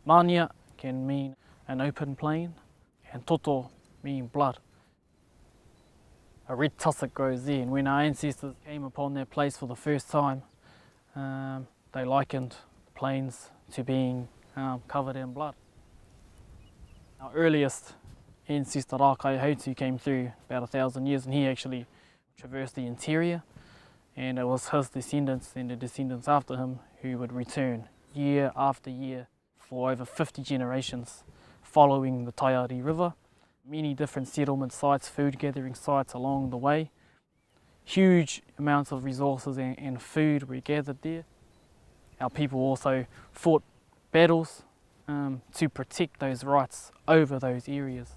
Mania can mean an open plain, and toto mean blood. A red tussock grows there, and when our ancestors came upon that place for the first time, they likened the plains to being covered in blood. Our earliest ancestor, Rakaiohautu, came through about 1,000 years, and he actually traversed the interior, and it was his descendants and the descendants after him who would return year after year for over 50 generations following the Taiari River. Many different settlement sites, food gathering sites along the way. Huge amounts of resources and food were gathered there. Our people also fought battles to protect those rights over those areas.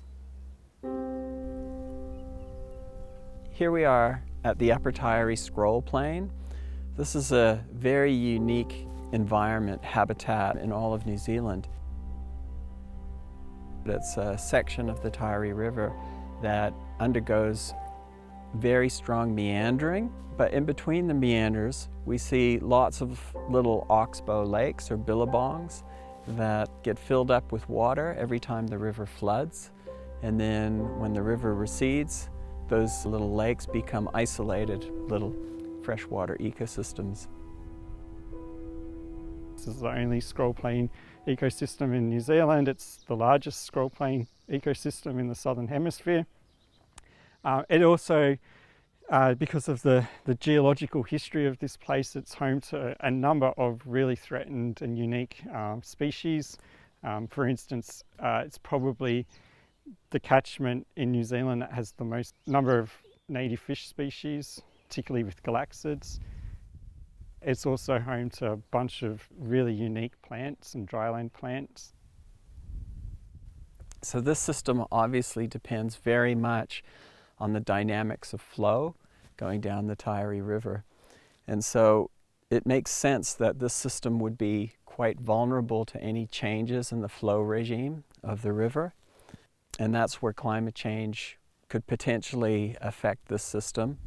Here we are at the Upper Taiari Scroll Plain. This is a very unique environment, habitat in all of New Zealand. It's a section of the Taiari River that undergoes very strong meandering, but in between the meanders we see lots of little oxbow lakes or billabongs that get filled up with water every time the river floods, and then when the river recedes, those little lakes become isolated little freshwater ecosystems. This is the only scroll plain ecosystem in New Zealand. It's the largest scroll plain ecosystem in the southern hemisphere. It also, because of the geological history of this place, it's home to a number of really threatened and unique species. For instance, it's probably the catchment in New Zealand that has the most number of native fish species, particularly with galaxids. It's also home to a bunch of really unique plants and dryland plants. So this system obviously depends very much on the dynamics of flow going down the Taiari River. And so it makes sense that this system would be quite vulnerable to any changes in the flow regime of the river. And that's where climate change could potentially affect this system.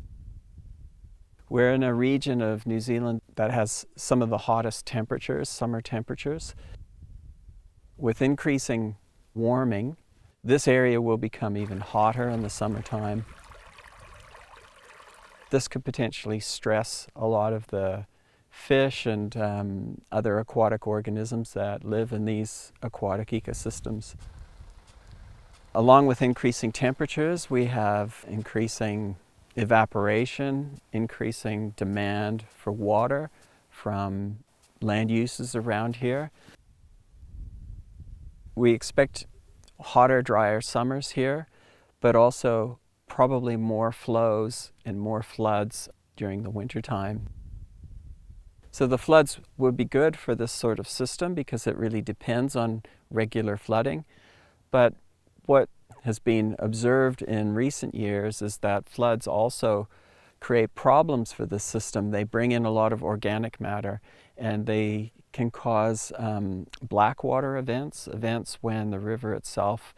We're in a region of New Zealand that has some of the hottest temperatures, summer temperatures. With increasing warming, this area will become even hotter in the summertime. This could potentially stress a lot of the fish and other aquatic organisms that live in these aquatic ecosystems. Along with increasing temperatures, we have increasing evaporation, increasing demand for water from land uses around here. We expect hotter, drier summers here, but also probably more flows and more floods during the winter time. So the floods would be good for this sort of system because it really depends on regular flooding. But what has been observed in recent years is that floods also create problems for this system. They bring in a lot of organic matter, and they can cause blackwater events when the river itself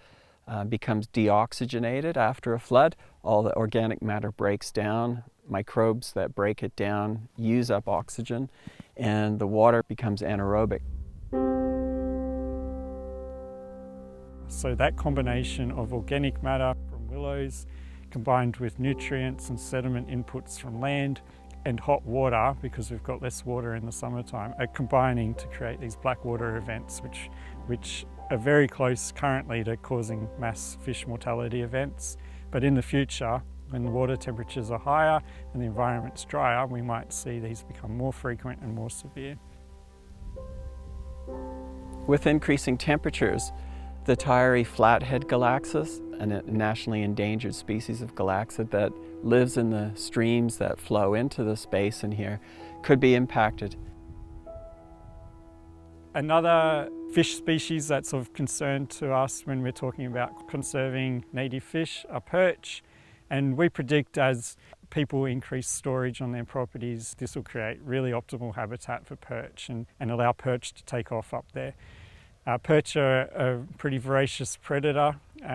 becomes deoxygenated after a flood. All the organic matter breaks down, microbes that break it down use up oxygen, and the water becomes anaerobic. So that combination of organic matter from willows combined with nutrients and sediment inputs from land and hot water, because we've got less water in the summertime, are combining to create these blackwater events which are very close currently to causing mass fish mortality events. But in the future, when the water temperatures are higher and the environment's drier, we might see these become more frequent and more severe. With increasing temperatures, the Taiari flathead galaxis, a nationally endangered species of galaxid that lives in the streams that flow into this basin here, could be impacted. Another fish species that's of concern to us when we're talking about conserving native fish are perch. And we predict as people increase storage on their properties, this will create really optimal habitat for perch and allow perch to take off up there. Perch are a pretty voracious predator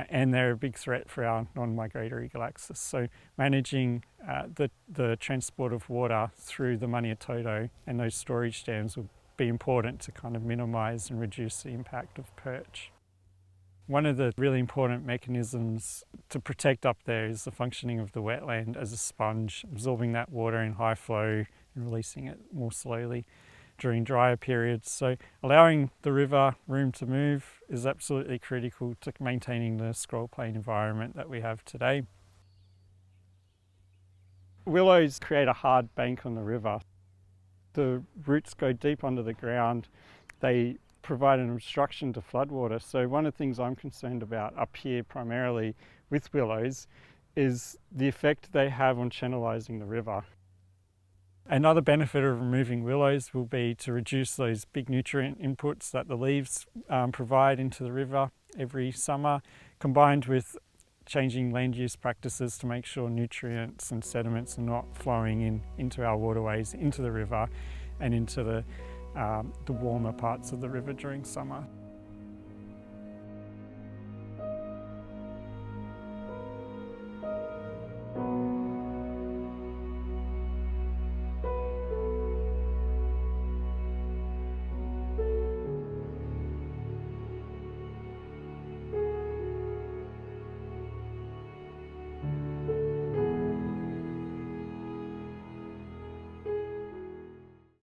and they're a big threat for our non-migratory galaxis. So managing the transport of water through the niatoto and those storage dams will be important to kind of minimise and reduce the impact of perch. One of the really important mechanisms to protect up there is the functioning of the wetland as a sponge, absorbing that water in high flow and releasing it more slowly during drier periods. So allowing the river room to move is absolutely critical to maintaining the scroll plain environment that we have today. Willows create a hard bank on the river. The roots go deep under the ground. They provide an obstruction to floodwater. So one of the things I'm concerned about up here primarily with willows is the effect they have on channelizing the river. Another benefit of removing willows will be to reduce those big nutrient inputs that the leaves provide into the river every summer, combined with changing land use practices to make sure nutrients and sediments are not flowing into our waterways, into the river and into the warmer parts of the river during summer.